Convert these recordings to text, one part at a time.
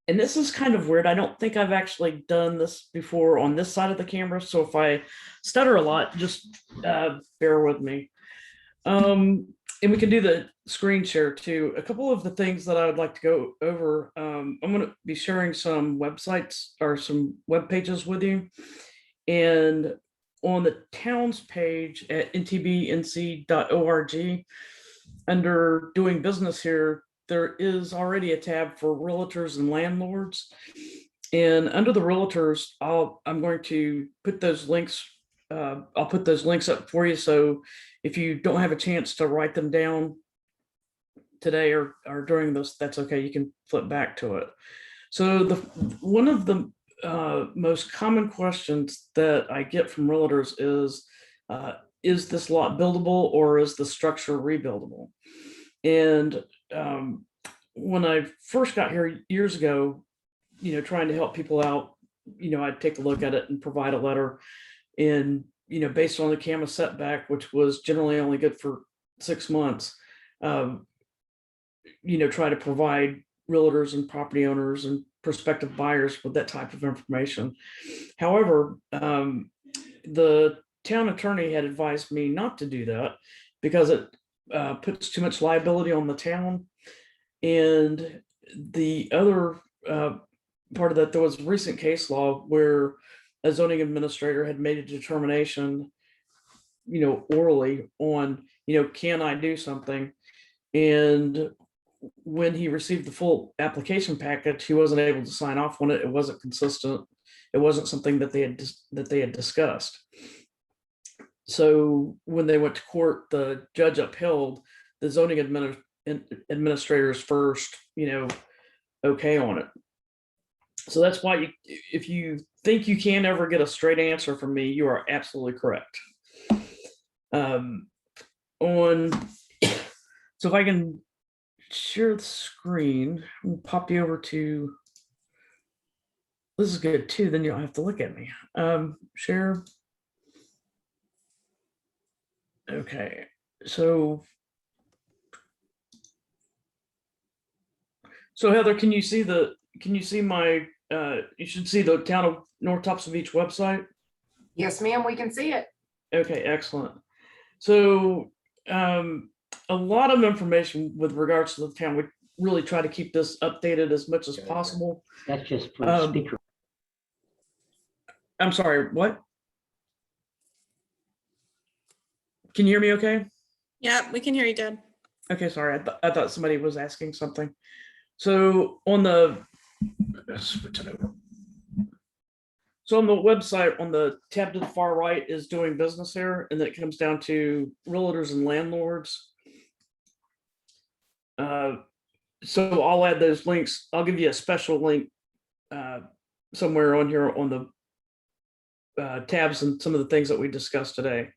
and this is kind of weird. I don't think I've actually done this before on this side of the camera. So if I stutter a lot, just bear with me. And we can do the screen share too. A couple of the things that I would like to go over. I'm going to be sharing some websites or some web pages with you. And on the towns page at ntbnc.org, under doing business here, there is already a tab for realtors and landlords. And under the realtors, I'm going to put those links. I'll put those links up for you. So if you don't have a chance to write them down today or during this, that's okay. You can flip back to it. So one of the most common questions that I get from realtors is this lot buildable or is the structure rebuildable? And when I first got here years ago, trying to help people out, I'd take a look at it and provide a letter. And, based on the CAMA setback, which was generally only good for 6 months, try to provide realtors and property owners and prospective buyers with that type of information. However, the town attorney had advised me not to do that because it puts too much liability on the town. And the other part of that, there was recent case law where a zoning administrator had made a determination, orally on, can I do something? And when he received the full application package, he wasn't able to sign off on it. It wasn't consistent. It wasn't something that they had discussed. So when they went to court, the judge upheld the zoning administrator's first, okay on it. So that's why if you think you can't ever get a straight answer from me, you are absolutely correct. So if I can share the screen, I'll pop you over to, this is good too, then you don't have to look at me. Share. Okay, so Heather, can you see my, you should see the town of North Topsail Beach website? Yes, ma'am, we can see it. Okay, excellent. So a lot of information with regards to the town. We really try to keep this updated as much as possible. That's just for the speaker. I'm sorry, what? Can you hear me okay? Yeah, we can hear you, Deb. Okay, sorry. I thought somebody was asking something. So on the website, on the tab to the far right is doing business here, and then it comes down to realtors and landlords. So I'll add those links. I'll give you a special link somewhere on here on the tabs and some of the things that we discussed today.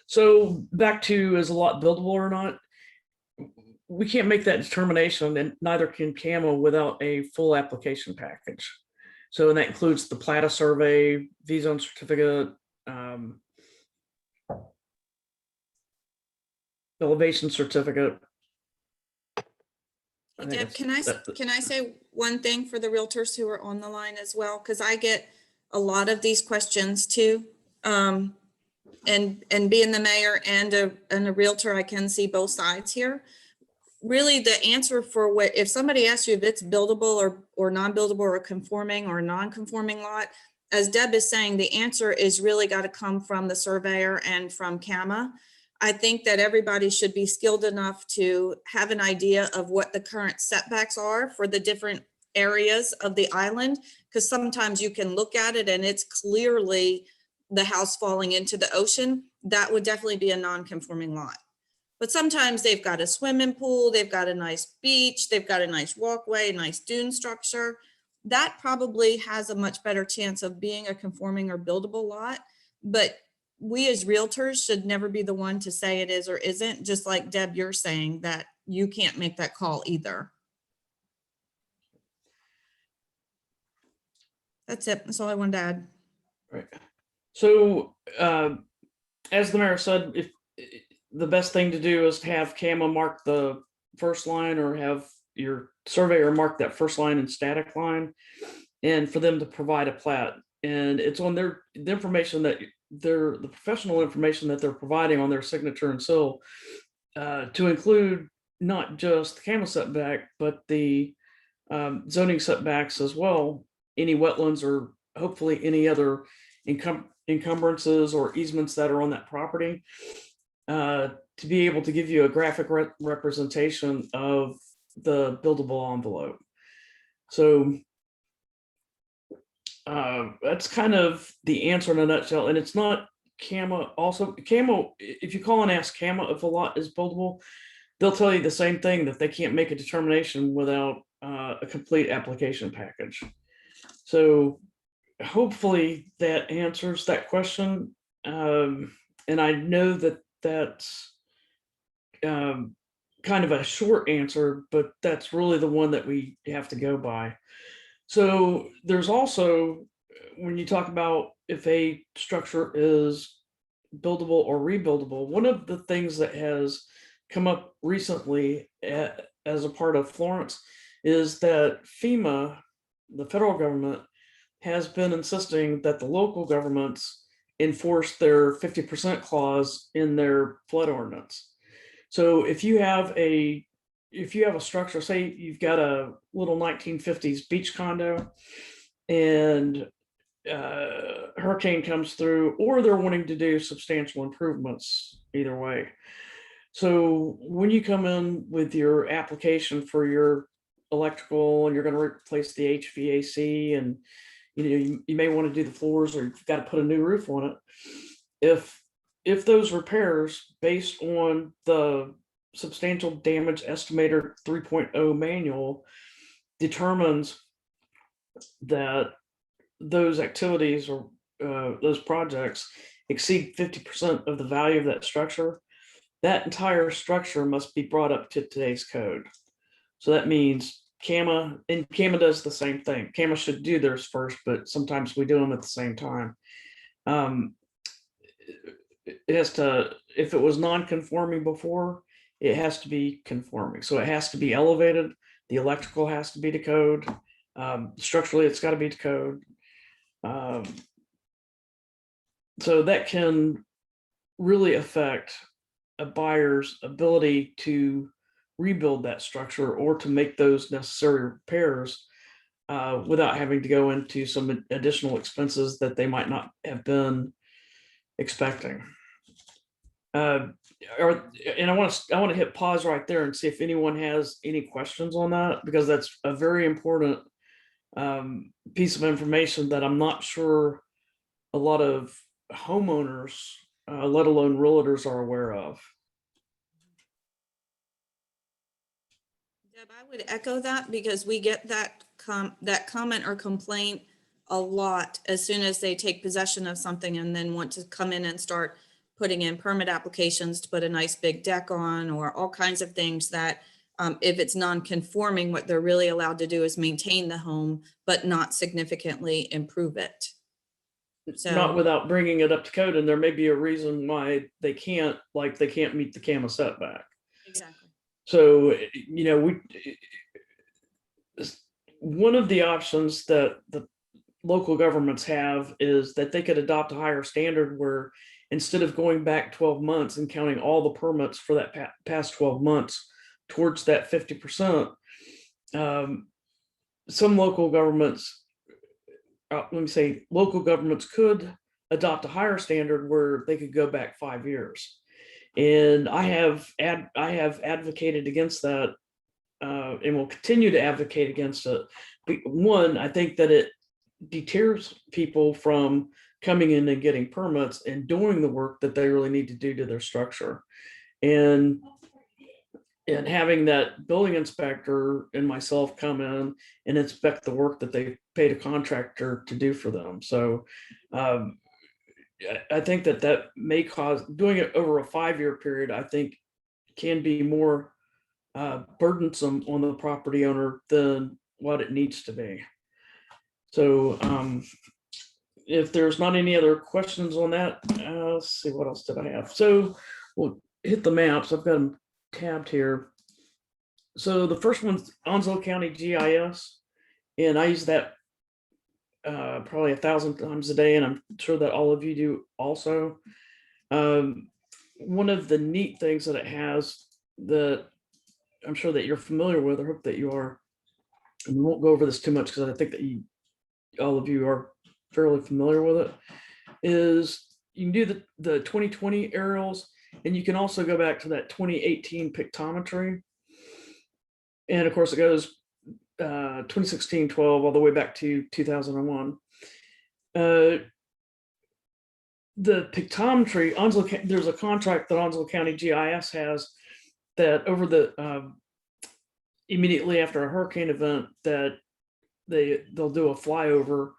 So back to, is a lot buildable or not? We can't make that determination, and neither can CAMA without a full application package. So, and that includes the PLATA survey, V-Zone certificate, elevation certificate. Deb, can I say one thing for the realtors who are on the line as well? Because I get a lot of these questions too. And being the mayor and a realtor, I can see both sides here. Really, the answer for what, if somebody asks you if it's buildable or non-buildable or conforming or non-conforming lot, as Deb is saying, the answer is really got to come from the surveyor and from CAMA. I think that everybody should be skilled enough to have an idea of what the current setbacks are for the different areas of the island, because sometimes you can look at it and it's clearly the house falling into the ocean. That would definitely be a non-conforming lot. But sometimes they've got a swimming pool, they've got a nice beach, they've got a nice walkway, nice dune structure. That probably has a much better chance of being a conforming or buildable lot. But we as realtors should never be the one to say it is or isn't, just like Deb, you're saying that you can't make that call either. That's it. That's all I wanted to add. Right. So as the mayor said, if the best thing to do is to have CAMA mark the first line or have your surveyor mark that first line and static line, and for them to provide a plat. And it's on the information that the professional information that they're providing on their signature and seal, to include not just the CAMA setback, but the zoning setbacks as well, any wetlands or hopefully any other encumbrances or easements that are on that property, to be able to give you a graphic representation of the buildable envelope. So that's kind of the answer in a nutshell. And it's not CAMA. Also, CAMA, if you call and ask CAMA if a lot is buildable, they'll tell you the same thing, that they can't make a determination without a complete application package. So hopefully that answers that question. And I know that that's kind of a short answer, but that's really the one that we have to go by. So there's also, when you talk about if a structure is buildable or rebuildable, one of the things that has come up recently as a part of Florence is that FEMA, the federal government, has been insisting that the local governments enforce their 50% clause in their flood ordinance. So if you have a structure, say you've got a little 1950s beach condo, and hurricane comes through, or they're wanting to do substantial improvements, either way. So when you come in with your application for your electrical and you're going to replace the HVAC, and you may want to do the floors, or you've got to put a new roof on it. If those repairs, based on the substantial damage estimator 3.0 manual, determines that those activities or those projects exceed 50% of the value of that structure, that entire structure must be brought up to today's code. So that means CAMA, and CAMA does the same thing. CAMA should do theirs first, but sometimes we do them at the same time. It has to, if it was non-conforming before, it has to be conforming. So it has to be elevated. The electrical has to be to code. Structurally, it's got to be to code. So that can really affect a buyer's ability to rebuild that structure or to make those necessary repairs without having to go into some additional expenses that they might not have been expecting. And I want to hit pause right there and see if anyone has any questions on that, because that's a very important piece of information that I'm not sure a lot of homeowners, let alone realtors, are aware of. Deb, I would echo that, because we get that comment or complaint a lot as soon as they take possession of something and then want to come in and start putting in permit applications to put a nice big deck on, or all kinds of things that if it's non-conforming, what they're really allowed to do is maintain the home, but not significantly improve it. So, not without bringing it up to code, and there may be a reason why they can't, like they can't meet the CAMA setback. exactly. So, one of the options that the local governments have is that they could adopt a higher standard, where instead of going back 12 months and counting all the permits for that past 12 months towards that 50%, some local governments, local governments could adopt a higher standard where they could go back 5 years. And I have advocated against that, and will continue to advocate against it. One, I think that it deters people from coming in and getting permits and doing the work that they really need to do to their structure, and having that building inspector and myself come in and inspect the work that they paid a contractor to do for them. So I think that may cause, doing it over a 5-year period, I think can be more burdensome on the property owner than what it needs to be. So if there's not any other questions on that, let's see, what else did I have? So we'll hit the maps. I've got them tabbed here. So the first one's Onslow County GIS, and I use that probably 1,000 times a day, and I'm sure that all of you do also. One of the neat things that it has that I'm sure that you're familiar with, I hope that you are, and we won't go over this too much because I think that all of you are fairly familiar with it, is you can do the 2020 aerials, and you can also go back to that 2018 pictometry. And of course it goes 2016, 12, all the way back to 2001. The pictometry, there's a contract that Onslow County GIS has that over the immediately after a hurricane event that they'll do a flyover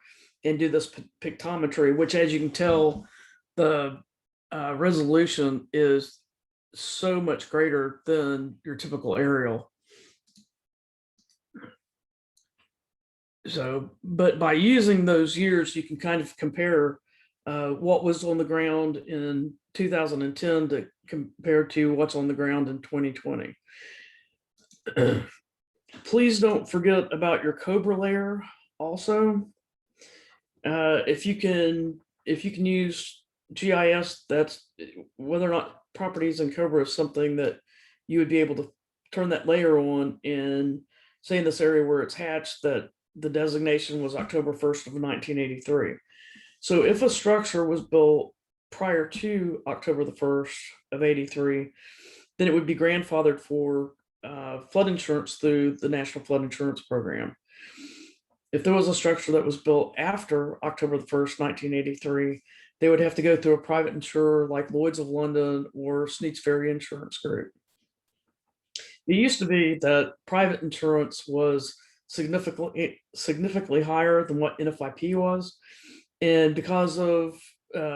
and do this pictometry, which, as you can tell, the resolution is so much greater than your typical aerial. So, but by using those years, you can kind of compare what was on the ground in 2010 to compare to what's on the ground in 2020. Please don't forget about your Cobra layer also. If you can use GIS, that's whether or not properties in Cobra is something that you would be able to turn that layer on, and say in this area where it's hatched that the designation was October 1st of 1983. So if a structure was built prior to October the 1st of 83, then it would be grandfathered for flood insurance through the National Flood Insurance Program. If there was a structure that was built after October the 1st, 1983, they would have to go through a private insurer like Lloyd's of London or Sneaks Ferry Insurance Group. It used to be that private insurance was significantly higher than what NFIP was. And because of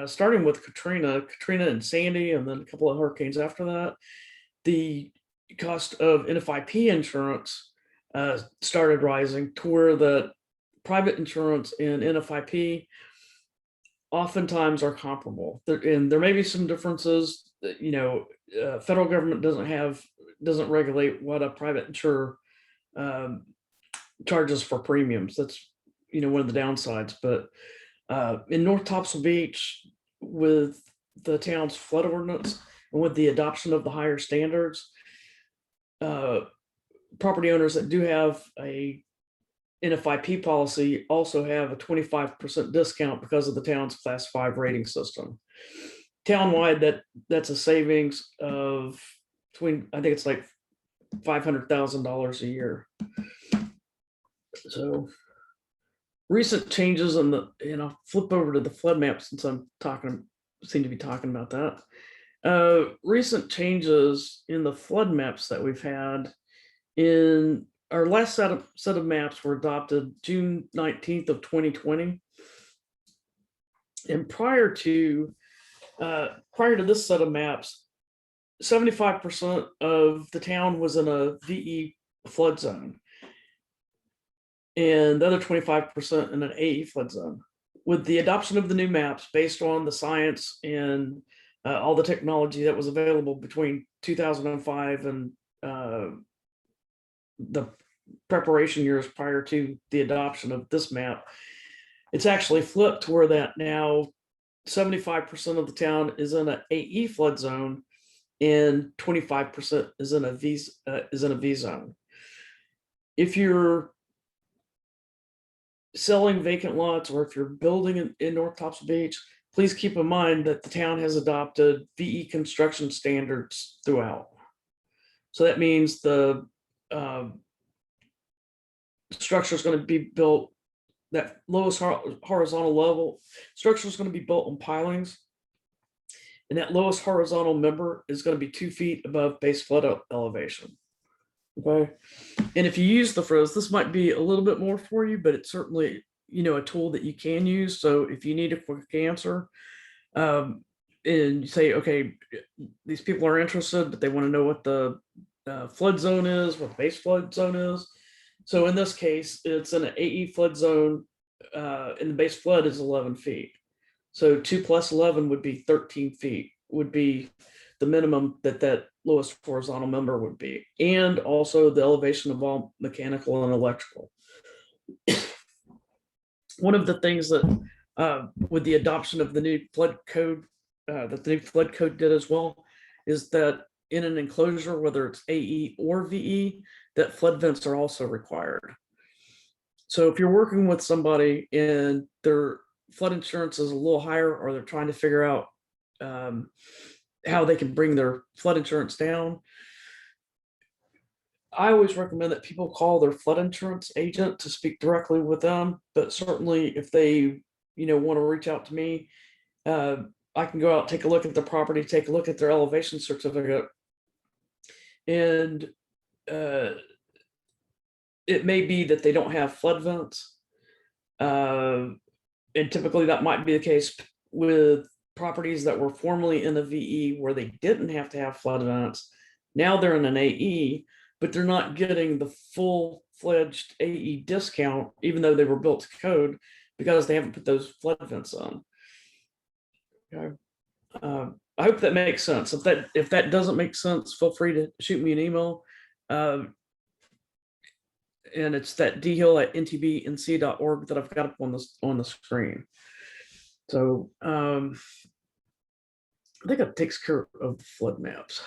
starting with Katrina and Sandy, and then a couple of hurricanes after that, the cost of NFIP insurance started rising to where the private insurance and NFIP oftentimes are comparable. And there may be some differences. Federal government doesn't regulate what a private insurer charges for premiums. That's one of the downsides. But in North Topsail Beach, with the town's flood ordinance and with the adoption of the higher standards, property owners that do have a NFIP policy also have a 25% discount because of the town's Class 5 rating system. Townwide, that's a savings of between, I think it's like $500,000 a year. So recent changes in flip over to the flood map since seem to be talking about that. Recent changes in the flood maps that we've had. In our last set of maps were adopted June 19th of 2020. And prior to this set of maps, 75% of the town was in a VE flood zone, and the other 25% in an AE flood zone. With the adoption of the new maps based on the science and all the technology that was available between 2005 and the preparation years prior to the adoption of this map, it's actually flipped to where that now 75% of the town is in an AE flood zone and 25% is in a V zone. If you're selling vacant lots, or if you're building in North Topsail Beach, please keep in mind that the town has adopted VE construction standards throughout. So that means the structure is going to be built, that lowest horizontal level structure is going to be built on pilings, and that lowest horizontal member is going to be 2 feet above base flood elevation. Okay, and if you use the froze, this might be a little bit more for you, but it's certainly a tool that you can use. So if you need a quick answer, and you say, okay, these people are interested, but they want to know what the flood zone is, what the base flood zone is. So in this case, it's in an AE flood zone, and the base flood is 11 feet. So 2 plus 11 would be 13 feet, would be the minimum that lowest horizontal member would be, and also the elevation of all mechanical and electrical. One of the things that with the adoption of the new flood code, that the new flood code did as well, is that in an enclosure, whether it's AE or VE, that flood vents are also required. So if you're working with somebody and their flood insurance is a little higher, or they're trying to figure out how they can bring their flood insurance down, I always recommend that people call their flood insurance agent to speak directly with them. But certainly if they, want to reach out to me, I can go out, take a look at the property, take a look at their elevation certificate. And it may be that they don't have flood vents. And typically that might be the case with properties that were formerly in a VE where they didn't have to have flood vents. Now they're in an AE, but they're not getting the full-fledged AE discount, even though they were built to code, because they haven't put those flood vents on. Okay. I hope that makes sense. If that doesn't make sense, feel free to shoot me an email. And it's that dhill@ntbnc.org that I've got up on the screen. So I think it takes care of the flood maps.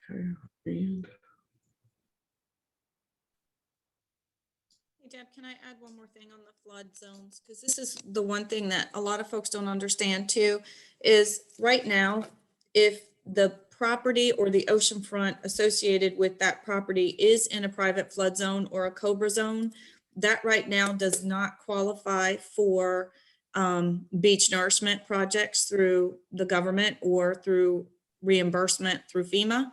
Okay, and Hey Deb, can I add one more thing on the flood zones? Because this is the one thing that a lot of folks don't understand too, is right now, if the property or the oceanfront associated with that property is in a private flood zone or a COBRA zone, that right now does not qualify for beach nourishment projects through the government or through reimbursement through FEMA.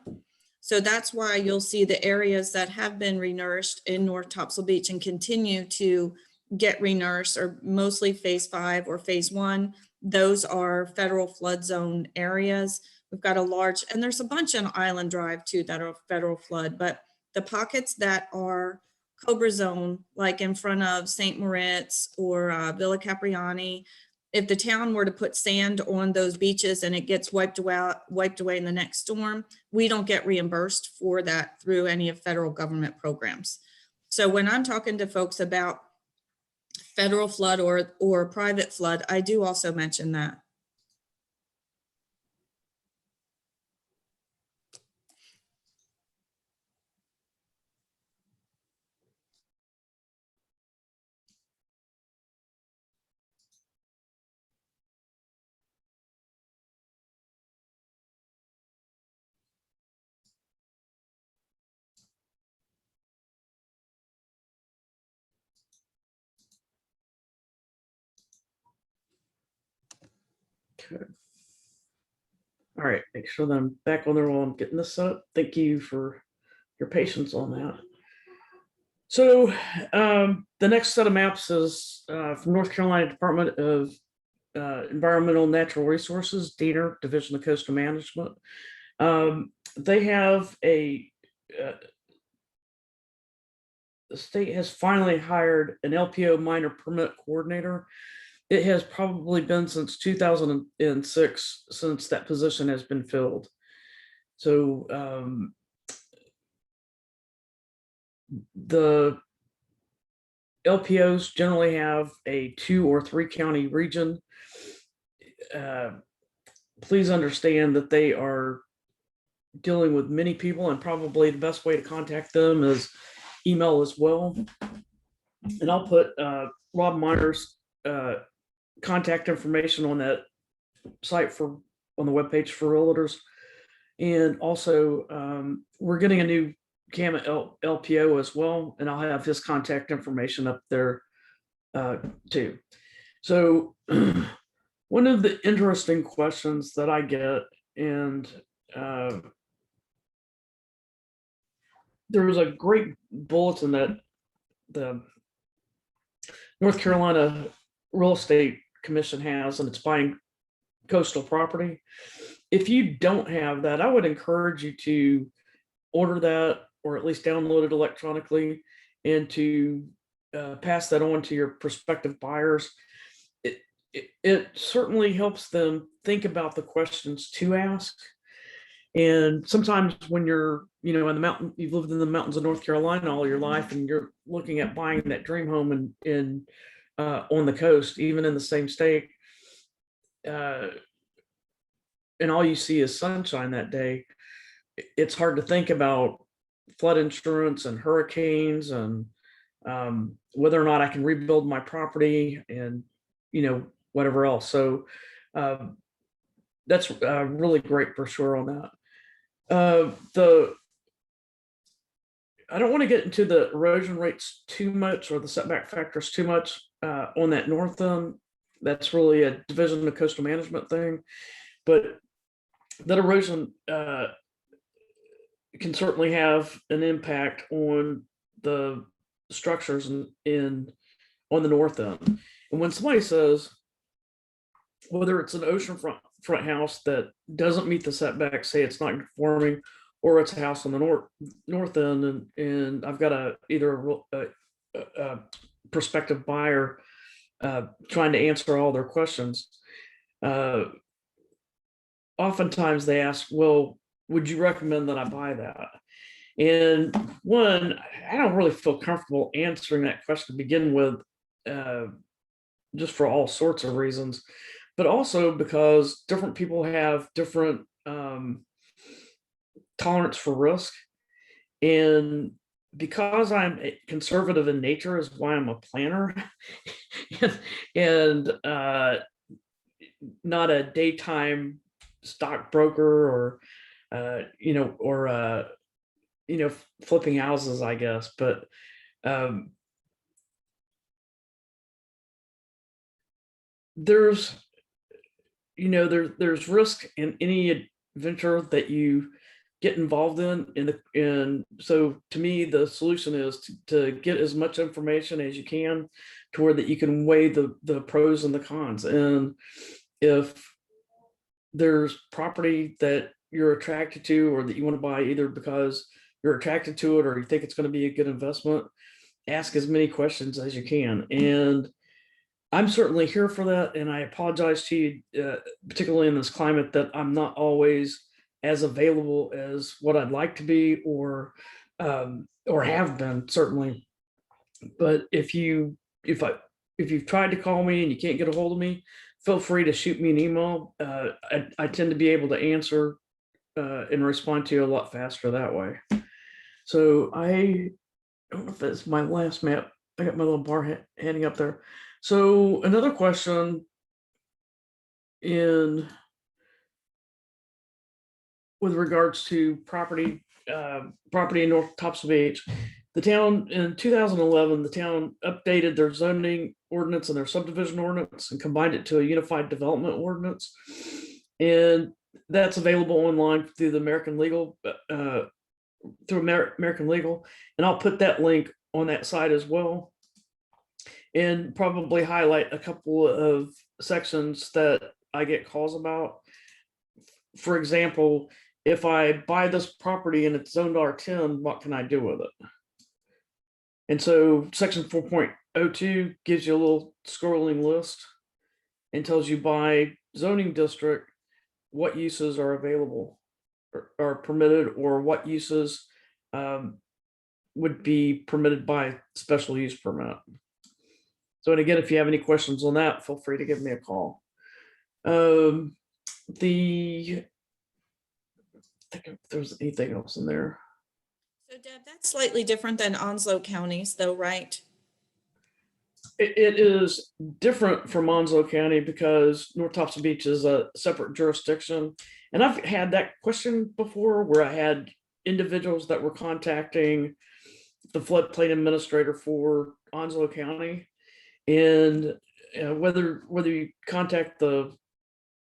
So that's why you'll see the areas that have been renourished in North Topsail Beach and continue to get renourished are mostly phase 5 or phase 1. Those are federal flood zone areas. We've got a large, and there's a bunch on Island Drive too that are federal flood, but the pockets that are COBRA zone, like in front of St. Moritz or Villa Capriani, if the town were to put sand on those beaches and it gets wiped away in the next storm, we don't get reimbursed for that through any of federal government programs. So when I'm talking to folks about federal flood or private flood, I do also mention that. okay. All right, make sure that I'm back on there while I'm getting this up. Thank you for your patience on that. So the next set of maps is from North Carolina Department of Environmental and Natural Resources, DENR, Division of Coastal Management. They have the state has finally hired an LPO minor permit coordinator. It has probably been since 2006 since that position has been filled. So the LPOs generally have a 2 or 3 county region. Please understand that they are dealing with many people, and probably the best way to contact them is email as well. And I'll put Rob Miner's contact information on that site on the webpage for realtors. And also we're getting a new CAMA LPO as well, and I'll have his contact information up there too. So one of the interesting questions that I get, and there was a great bulletin that the North Carolina Real Estate Commission has, and it's buying coastal property. If you don't have that, I would encourage you to order that, or at least download it electronically, and to pass that on to your prospective buyers. it certainly helps them think about the questions to ask. And sometimes when you're, in the mountain, you've lived in the mountains of North Carolina all your life, and you're looking at buying that dream home in on the coast, even in the same state, and all you see is sunshine that day, it's hard to think about flood insurance and hurricanes and whether or not I can rebuild my property and whatever else. So that's a really great brochure on that. I don't want to get into the erosion rates too much or the setback factors too much on that north end. That's really a Division of Coastal Management thing, but that erosion can certainly have an impact on the structures on the north end. And when somebody says, whether it's an oceanfront house that doesn't meet the setback, say it's not conforming, or it's a house on the north end, and I've got either a prospective buyer trying to answer all their questions, oftentimes they ask, well, would you recommend that I buy that? And one, I don't really feel comfortable answering that question to begin with, just for all sorts of reasons, but also because different people have different tolerance for risk. And because I'm conservative in nature is why I'm a planner and not a daytime stockbroker or flipping houses, I guess. But there's risk in any venture that you get involved in, and so to me the solution is to get as much information as you can to where that you can weigh the pros and the cons. And if there's property that you're attracted to or that you want to buy either because you're attracted to it or you think it's going to be a good investment, ask as many questions as you can. And I'm certainly here for that. And I apologize to you, particularly in this climate, that I'm not always as available as what I'd like to be or have been, certainly. But if you've tried to call me and you can't get a hold of me, feel free to shoot me an email. I tend to be able to answer and respond to you a lot faster that way. So I don't know if that's my last map. I got my little bar handing up there. So another question with regards to property in North Topsail Beach. The town in 2011, the town updated their zoning ordinance and their subdivision ordinance and combined it to a unified development ordinance. And that's available online through the American Legal, American Legal. And I'll put that link on that site as well. And probably highlight a couple of sections that I get calls about. For example, if I buy this property and it's zoned R10, what can I do with it? And so section 4.02 gives you a little scrolling list and tells you by zoning district what uses are available or are permitted, or what uses would be permitted by special use permit. So, and again, if you have any questions on that, feel free to give me a call. I think if there's anything else in there. So Deb, that's slightly different than Onslow counties though, right? It is different from Onslow County because North Topsail Beach is a separate jurisdiction. And I've had that question before where I had individuals that were contacting the floodplain administrator for Onslow County. And whether you contact the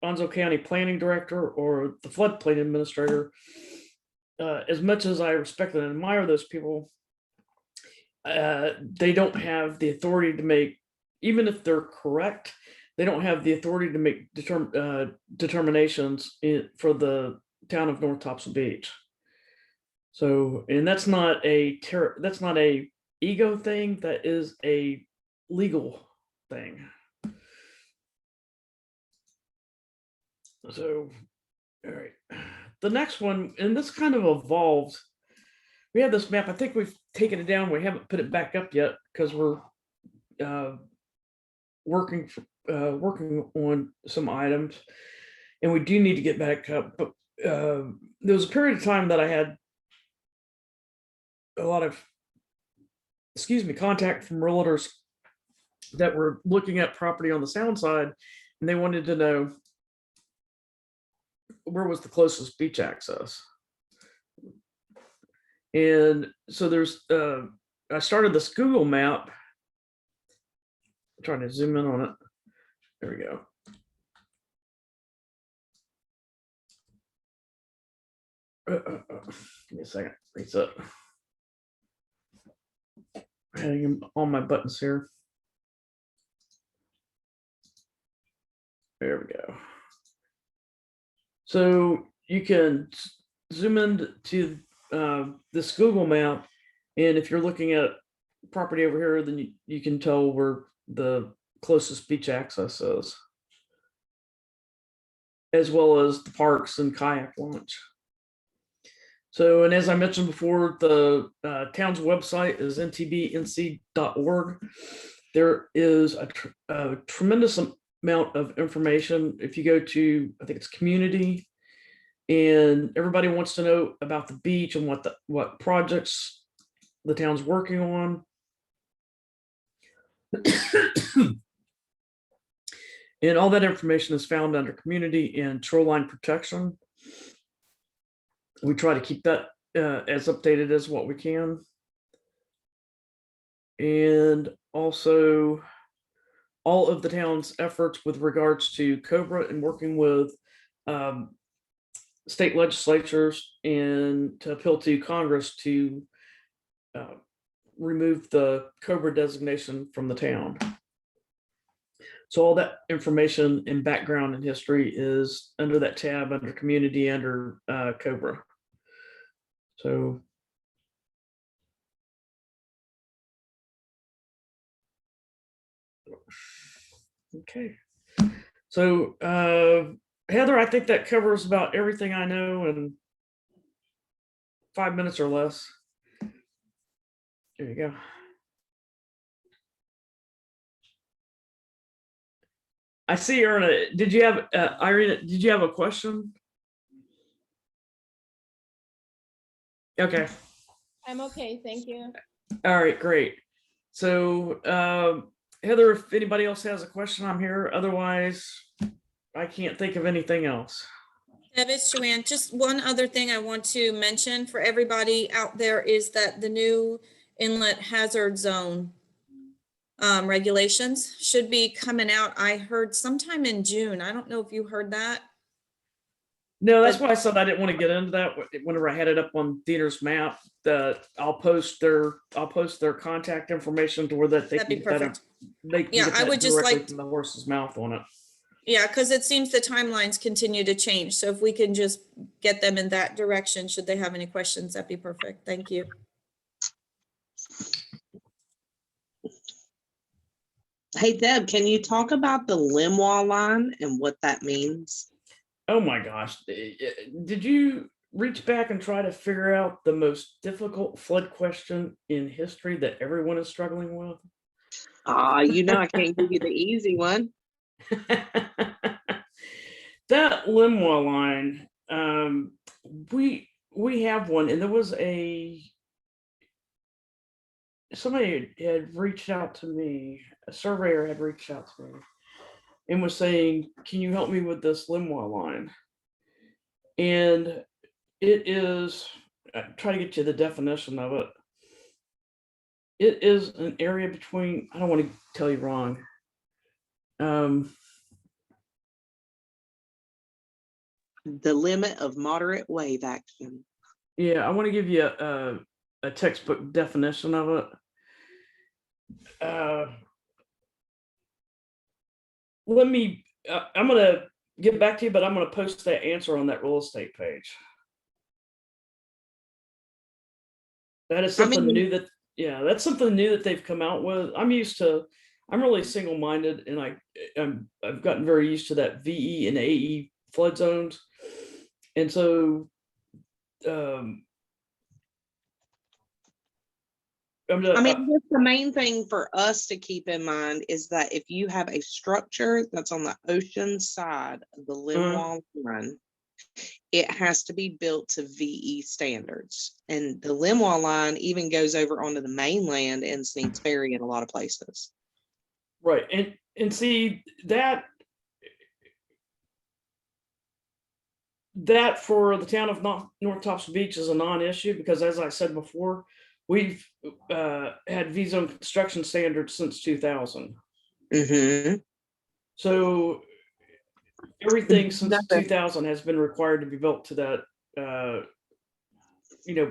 Onslow County planning director or the floodplain administrator, as much as I respect and admire those people, they don't have the authority to make, even if they're correct, they don't have the authority to make determinations for the town of North Topsail Beach. So, and that's not a ego thing, that is a legal thing. So, all right. The next one, and this kind of evolved. We have this map. I think we've taken it down. We haven't put it back up yet because we're working on some items, and we do need to get back up. But there was a period of time that I had a lot of, contact from realtors that were looking at property on the sound side, and they wanted to know where was the closest beach access. And so there's I started this Google map. I'm trying to zoom in on it. There we go. Give me a second. Reset. Hitting all my buttons here. There we go. So you can zoom into this Google map, and if you're looking at property over here, then you can tell where the closest beach access is, as well as the parks and kayak launch. So, and as I mentioned before, the town's website is ntbnc.org. There is a tremendous amount of information. If you go to, I think it's community, and everybody wants to know about the beach and what projects the town's working on. And all that information is found under community and shoreline protection. We try to keep that as updated as what we can. And also all of the town's efforts with regards to COBRA and working with state legislatures and to appeal to Congress to remove the COBRA designation from the town. So all that information and background and history is under that tab under community under COBRA. So okay. So Heather, I think that covers about everything I know in 5 minutes or less. There you go. I see, Erna. Did you have Irene? Did you have a question? Okay. I'm okay, thank you. All right, great. So Heather, if anybody else has a question, I'm here. Otherwise, I can't think of anything else. Deb, it's Joanne. Just one other thing I want to mention for everybody out there is that the new inlet hazard zone regulations should be coming out. I heard sometime in June. I don't know if you heard that. No, that's why I said I didn't want to get into that. Whenever I had it up on Diener's map, that I'll post their contact information to where that they That'd can be get that. perfect. They can Yeah, get I that would just directly like from the horse's mouth on it. Yeah, because it seems the timelines continue to change. So if we can just get them in that direction, should they have any questions, that'd be perfect. Thank you. Hey, Deb, can you talk about the Limois line and what that means? Oh my gosh. Did you reach back and try to figure out the most difficult flood question in history that everyone is struggling with? You know, I can't give you the easy one. That Limois line, we have one, and there was somebody had reached out to me, a surveyor had reached out to me and was saying, can you help me with this Limois line? And it is, try to get you the definition of it. It is an area between, I don't want to tell you wrong. The limit of moderate wave action. Yeah, I want to give you a textbook definition of it. Let me, I'm going to get back to you, but I'm going to post that answer on that real estate page. That is something new that, yeah, that's something new that they've come out with. I'm really single-minded, and I've gotten very used to that VE and AE flood zones. And so I mean, just the main thing for us to keep in mind is that if you have a structure that's on the ocean side of the limb wall line, it has to be built to VE standards. And the limb wall line even goes over onto the mainland in Sneads Ferry in a lot of places. right. And see that for the town of North Topsail Beach is a non-issue, because as I said before, we've had V-zone construction standards since 2000. Mm-hmm. So everything since 2000 has been required to be built to that,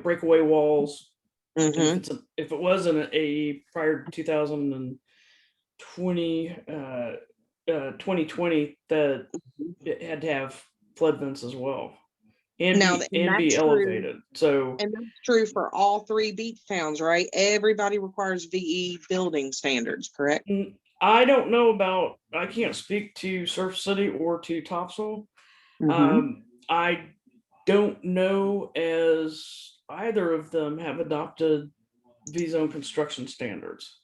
breakaway walls. And Mm-hmm. if it wasn't a prior to 2020, 2020, that it had to have flood vents as well, and Now, be and that's true. elevated. So, And that's true for all three beach towns, right? Everybody requires VE building standards, correct? I don't know about. I can't speak to Surf City or to Topsail. I don't know as either of them have adopted V-zone construction standards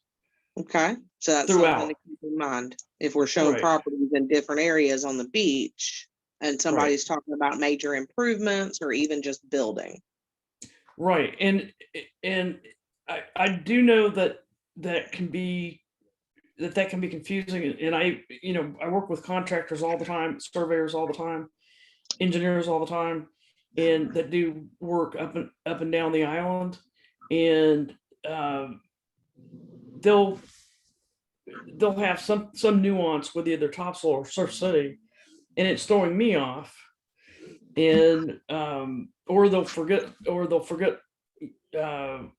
Okay, so that's something throughout. to keep in mind. If we're showing Right. properties in different areas on the beach and somebody's Right. talking about major improvements or even just building. Right. And I do know that can be confusing. And I work with contractors all the time, surveyors all the time, engineers all the time, and that do work up and down the island. And they'll have some nuance with either Topsail or Surf City, and it's throwing me off. And or they'll forget,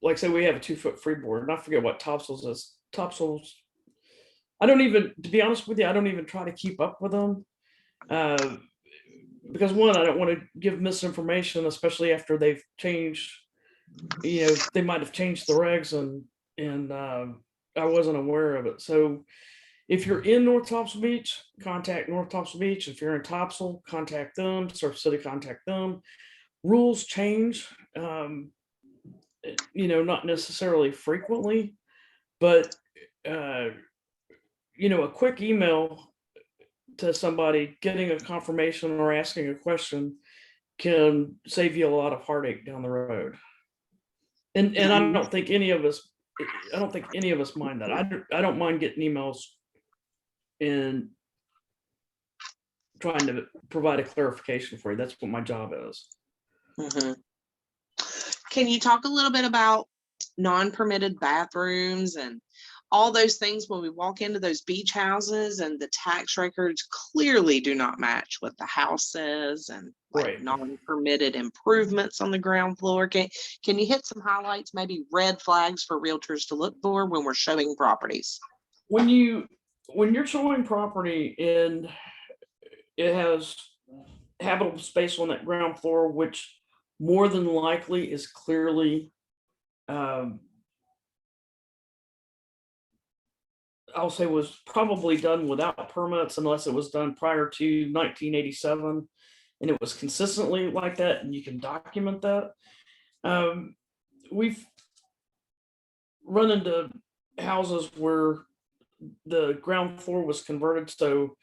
like say we have a 2-foot freeboard, and I forget what Topsail's is. Topsail's, I don't even, to be honest with you, I don't even try to keep up with them, because one, I don't want to give misinformation, especially after they've changed. They might have changed the regs, and I wasn't aware of it. So if you're in North Topsail Beach, contact North Topsail Beach. If you're in Topsail, contact them. Surf City, contact them. Rules change, not necessarily frequently, but a quick email to somebody, getting a confirmation or asking a question, can save you a lot of heartache down the road. And I don't think any of us mind that. I don't mind getting emails and trying to provide a clarification for you. That's what my job is. Can you talk a little bit about non-permitted bathrooms and all those things when we walk into those beach houses and the tax records clearly do not match what the house says, and like Right. non-permitted improvements on the ground floor? Can you hit some highlights, maybe red flags for realtors to look for when we're showing properties? When you're showing property and it has habitable space on that ground floor, which more than likely is clearly, I'll say, was probably done without permits, unless it was done prior to 1987, and it was consistently like that, and you can document that. We've run into houses where the ground floor was converted. So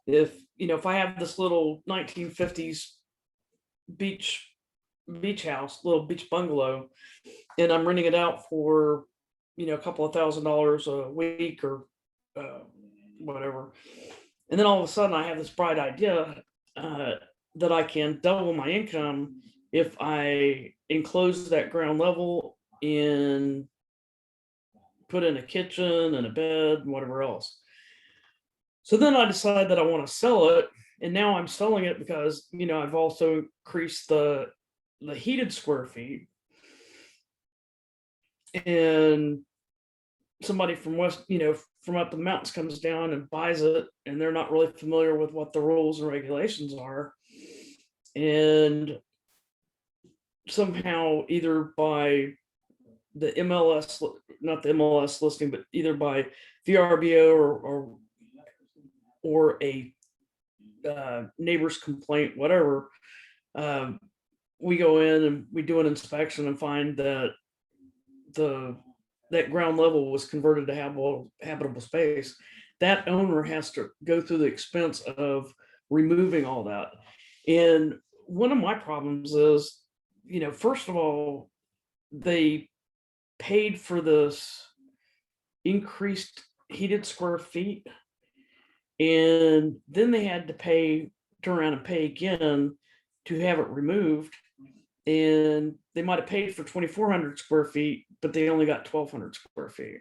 if I have this little 1950s beach house, little beach bungalow, and I'm renting it out for a couple of $1,000s a week or whatever, and then all of a sudden I have this bright idea that I can double my income if I enclose that ground level and put in a kitchen and a bed and whatever else. So then I decide that I want to sell it, and now I'm selling it because I've also increased the heated square feet. And somebody from from up the mountains comes down and buys it, and they're not really familiar with what the rules and regulations are, and somehow either by the MLS, not the MLS listing, but either by VRBO or a neighbor's complaint, whatever, we go in and we do an inspection and find that that ground level was converted to habitable space, that owner has to go through the expense of removing all that. And one of my problems is, first of all, they paid for this increased heated square feet, and then they had to turn around and pay again to have it removed. And they might have paid for 2,400 square feet, but they only got 1,200 square feet.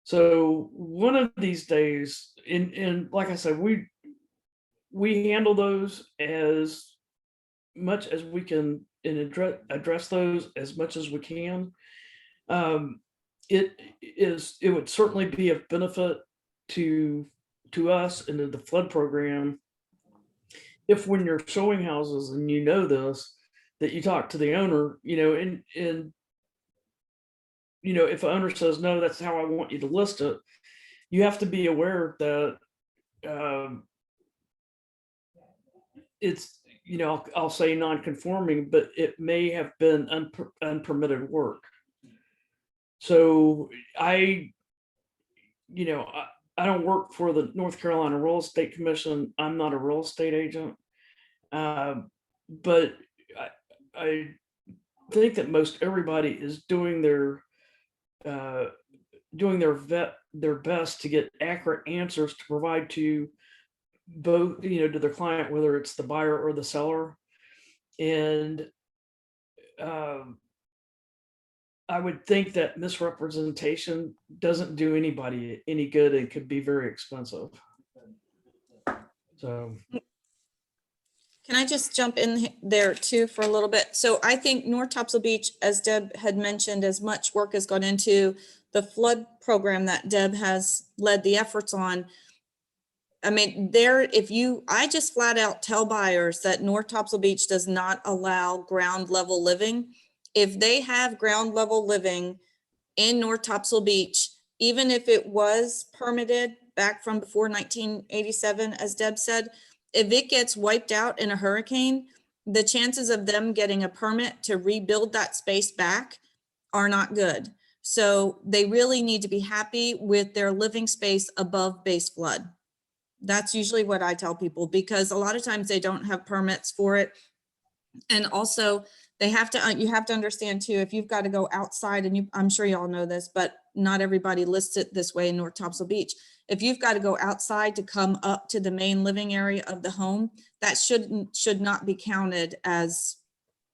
So one of these days, and like I said, we handle those as much as we can and address those as much as we can. It would certainly be of benefit to us and to the flood program if, when you're showing houses and this, that you talk to the owner, and if the owner says, no, that's how I want you to list it, you have to be aware that it's, I'll say non-conforming, but it may have been unpermitted work. So I don't work for the North Carolina Real Estate Commission. I'm not a real estate agent. But I think that most everybody is doing their best to get accurate answers to provide to both, to their client, whether it's the buyer or the seller. And I would think that misrepresentation doesn't do anybody any good and could be very expensive. So. Can I just jump in there too for a little bit? So I think North Topsail Beach, as Deb had mentioned, as much work has gone into the flood program that Deb has led the efforts on. I mean, I just flat out tell buyers that North Topsail Beach does not allow ground level living. If they have ground level living in North Topsail Beach, even if it was permitted back from before 1987, as Deb said, if it gets wiped out in a hurricane, the chances of them getting a permit to rebuild that space back are not good. So they really need to be happy with their living space above base flood. That's usually what I tell people, because a lot of times they don't have permits for it. And also you have to understand too, if you've got to go outside, and I'm sure you all know this, but not everybody lists it this way in North Topsail Beach. If you've got to go outside to come up to the main living area of the home, that should not be counted as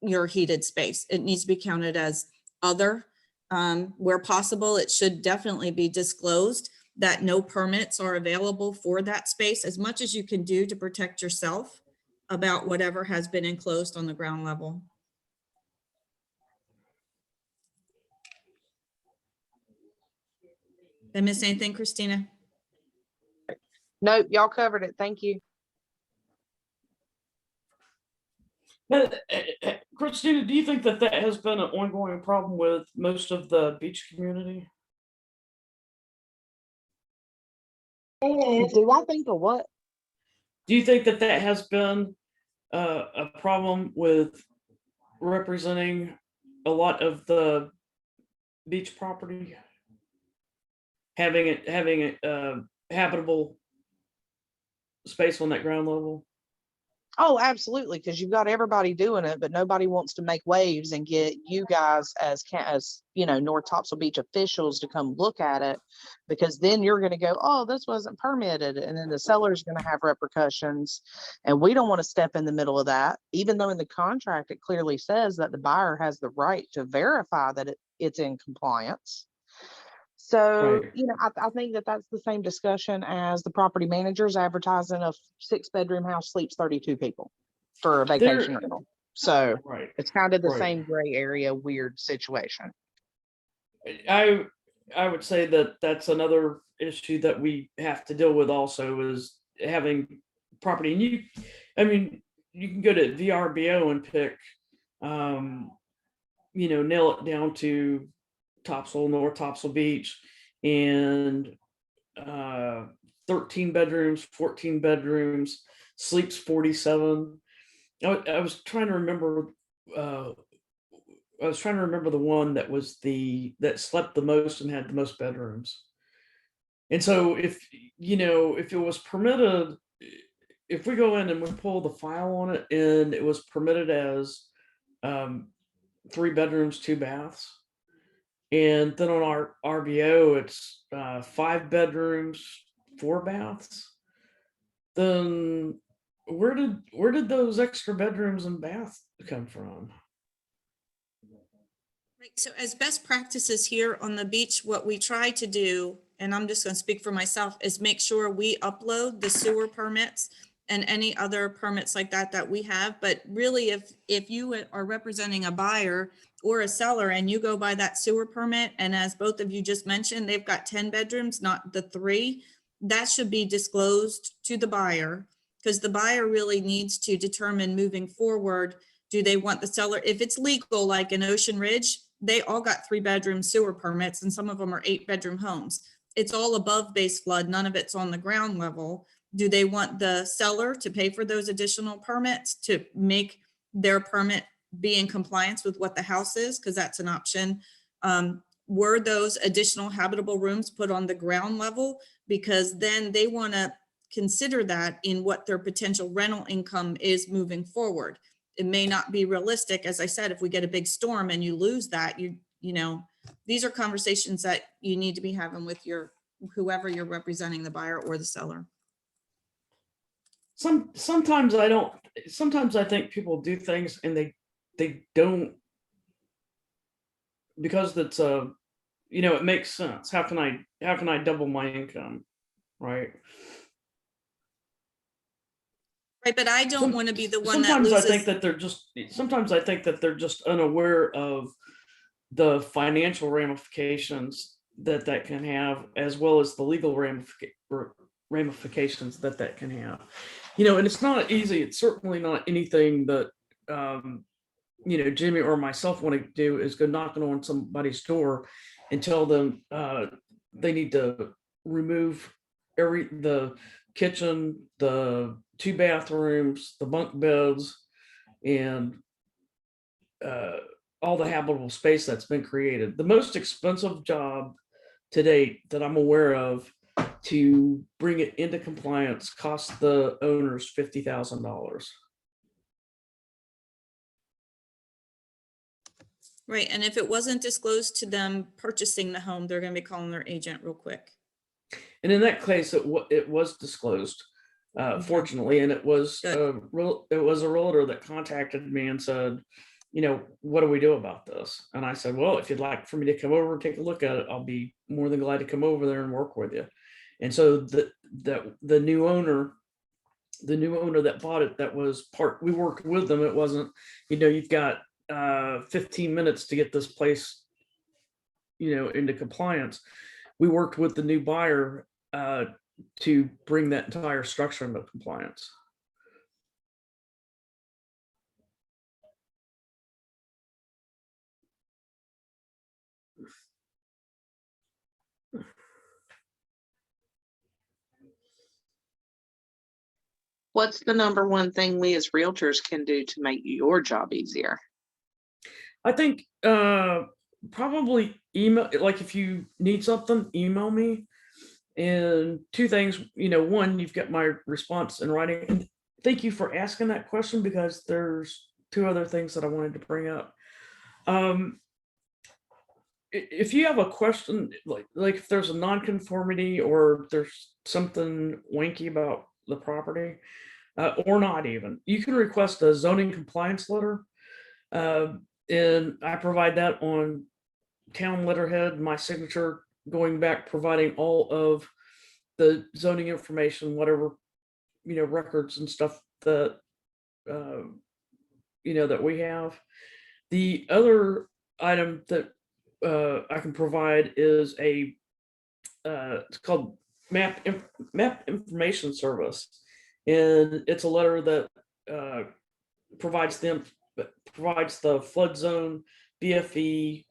your heated space. It needs to be counted as other. Where possible, it should definitely be disclosed that no permits are available for that space, as much as you can do to protect yourself about whatever has been enclosed on the ground level. Did I miss anything, Christina? Nope, y'all covered it. Thank you. Christina, do you think that has been an ongoing problem with most of the beach community? Do I think of what? Do you think that has been a problem with representing a lot of the beach property, having a habitable space on that ground level? Oh, absolutely, because you've got everybody doing it, but nobody wants to make waves and get you guys as North Topsail Beach officials to come look at it, because then you're going to go, oh, this wasn't permitted, and then the seller's going to have repercussions, and we don't want to step in the middle of that, even though in the contract it clearly says that the buyer has the right to verify that it's in compliance. So, Right. I think that that's the same discussion as the property managers advertising a 6-bedroom house sleeps 32 people for a vacation rental. So Right. it's kind of the Right. same gray area, weird situation. I would say that that's another issue that we have to deal with also, is having property. And you can go to VRBO and pick, nail it down to Topsail, North Topsail Beach, and 13 bedrooms, 14 bedrooms, sleeps 47. I was trying to remember. I was trying to remember the one that slept the most and had the most bedrooms. And so if it was permitted, if we go in and we pull the file on it and it was permitted as 3 bedrooms, 2 baths, and then on our RBO it's 5 bedrooms, 4 baths, then where did those extra bedrooms and baths come from? Right, so as best practices here on the beach, what we try to do, and I'm just gonna speak for myself, is make sure we upload the sewer permits and any other permits like that we have. But really, if you are representing a buyer or a seller and you go by that sewer permit, and as both of you just mentioned, they've got 10 bedrooms, not the 3, that should be disclosed to the buyer, because the buyer really needs to determine moving forward, do they want the seller, if it's legal, like in Ocean Ridge, they all got 3-bedroom sewer permits and some of them are 8-bedroom homes. It's all above base flood, none of it's on the ground level. Do they want the seller to pay for those additional permits to make their permit be in compliance with what the house is? Because that's an option. Were those additional habitable rooms put on the ground level? Because then they want to consider that in what their potential rental income is moving forward. It may not be realistic. As I said, if we get a big storm and you lose that, you know, these are conversations that you need to be having with whoever you're representing, the buyer or the seller. Sometimes I think people do things and they don't, because that's it makes sense. How can I double my income? Right. Right, but I don't want to be the one that Sometimes loses. I think that they're just unaware of the financial ramifications that can have, as well as the legal ramifications that can have. And it's not easy. It's certainly not anything that Jimmy or myself want to do, is go knocking on somebody's door and tell them they need to remove the kitchen, the 2 bathrooms, the bunk beds, and all the habitable space that's been created. The most expensive job to date that I'm aware of to bring it into compliance cost the owners $50,000. Right, and if it wasn't disclosed to them purchasing the home, they're going to be calling their agent real quick. And in that case, it was disclosed, fortunately, and it was a realtor that contacted me and said, what do we do about this? And I said, well, if you'd like for me to come over and take a look at it, I'll be more than glad to come over there and work with you. And so the new owner that bought it, we worked with them. It wasn't, you've got 15 minutes to get this place, into compliance. We worked with the new buyer to bring that entire structure into compliance. What's the number one thing we as realtors can do to make your job easier? I think probably email, like if you need something, email me. And 2 things, one, you've got my response in writing. And thank you for asking that question, because there's 2 other things that I wanted to bring up. If you have a question, like if there's a nonconformity or there's something wanky about the property, or not even, you can request a zoning compliance letter. And I provide that on town letterhead, my signature going back, providing all of the zoning information, whatever, records and stuff that, that we have. The other item that I can provide is it's called map information service. And it's a letter that provides the flood zone, BFE,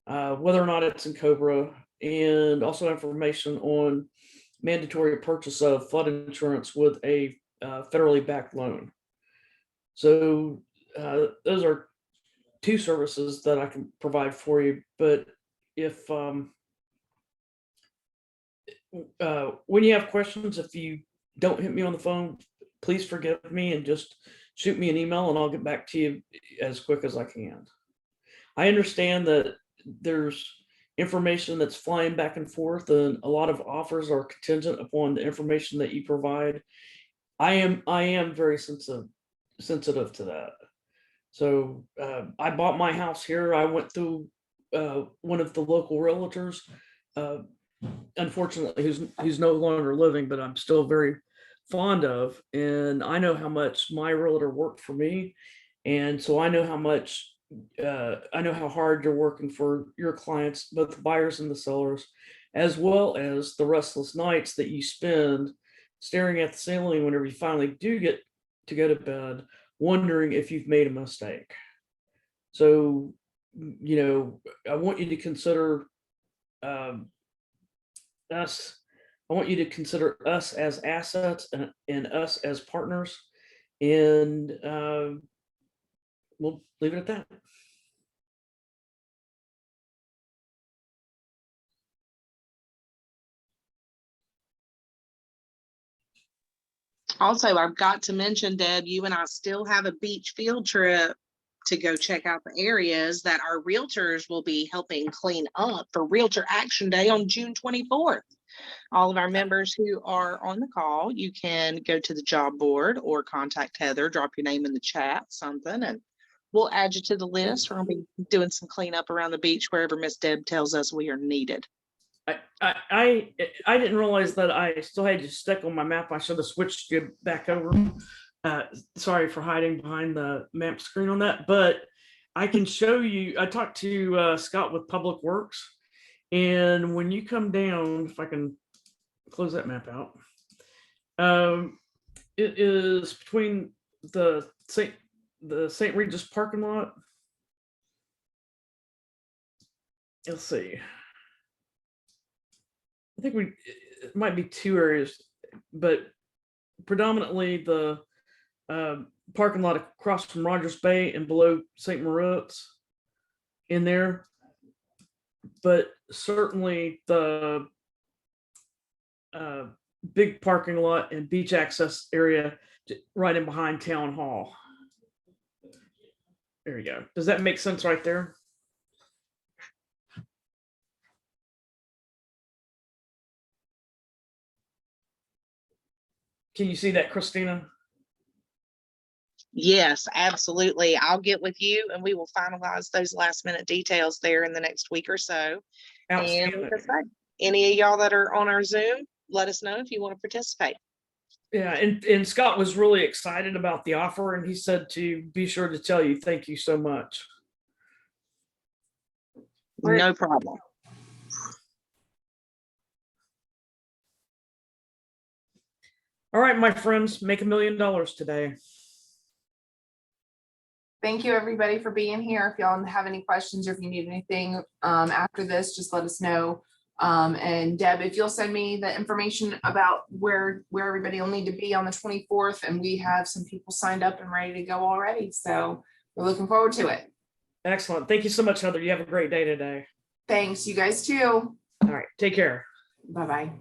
whether or not it's in Cobra, and also information on mandatory purchase of flood insurance with a federally backed loan. So those are two services that I can provide for you. But if when you have questions, if you don't hit me on the phone, please forgive me and just shoot me an email and I'll get back to you as quick as I can. I understand that there's information that's flying back and forth and a lot of offers are contingent upon the information that you provide. I am very sensitive to that. So I bought my house here. I went through one of the local realtors, unfortunately, who's no longer living, but I'm still very fond of. And I know how much my realtor worked for me. And so I know how much, I know how hard you're working for your clients, both the buyers and the sellers, as well as the restless nights that you spend staring at the ceiling whenever you finally do get to go to bed, wondering if you've made a mistake. So, you know, I want you to consider us. I want you to consider us as assets and us as partners. And we'll leave it at that. Also, I've got to mention, Deb, you and I still have a beach field trip to go check out the areas that our realtors will be helping clean up for Realtor Action Day on June 24th. All of our members who are on the call, you can go to the job board or contact Heather, drop your name in the chat, something, and we'll add you to the list. We're gonna be doing some cleanup around the beach wherever Miss Deb tells us we are needed. I didn't realize that I still had you stuck on my map. I should have switched you back over. Sorry for hiding behind the map screen on that, but I can show you. I talked to Scott with Public Works, and when you come down, if I can close that map out, it is between the St. Regis parking lot. Let's see. I think it might be two areas, but predominantly the parking lot across from Rogers Bay and below St. Moritz in there. But certainly the big parking lot and beach access area right in behind Town Hall. There you go. Does that make sense right there? Can you see that, Christina? Yes, absolutely. I'll get with you and we will finalize those last minute details there in the next week or so. And like I said, any of y'all that are on our Zoom, let us know if you want to participate. Yeah, and Scott was really excited about the offer, and he said to be sure to tell you thank you so much. No problem. All right, my friends, make $1 million today. Thank you, everybody, for being here. If y'all have any questions or if you need anything after this, just let us know. And Deb, if you'll send me the information about where everybody will need to be on the 24th, and we have some people signed up and ready to go already. So we're looking forward to it. Excellent. Thank you so much, Heather. You have a great day today. Thanks. You guys too. All right. Take care. Bye-bye.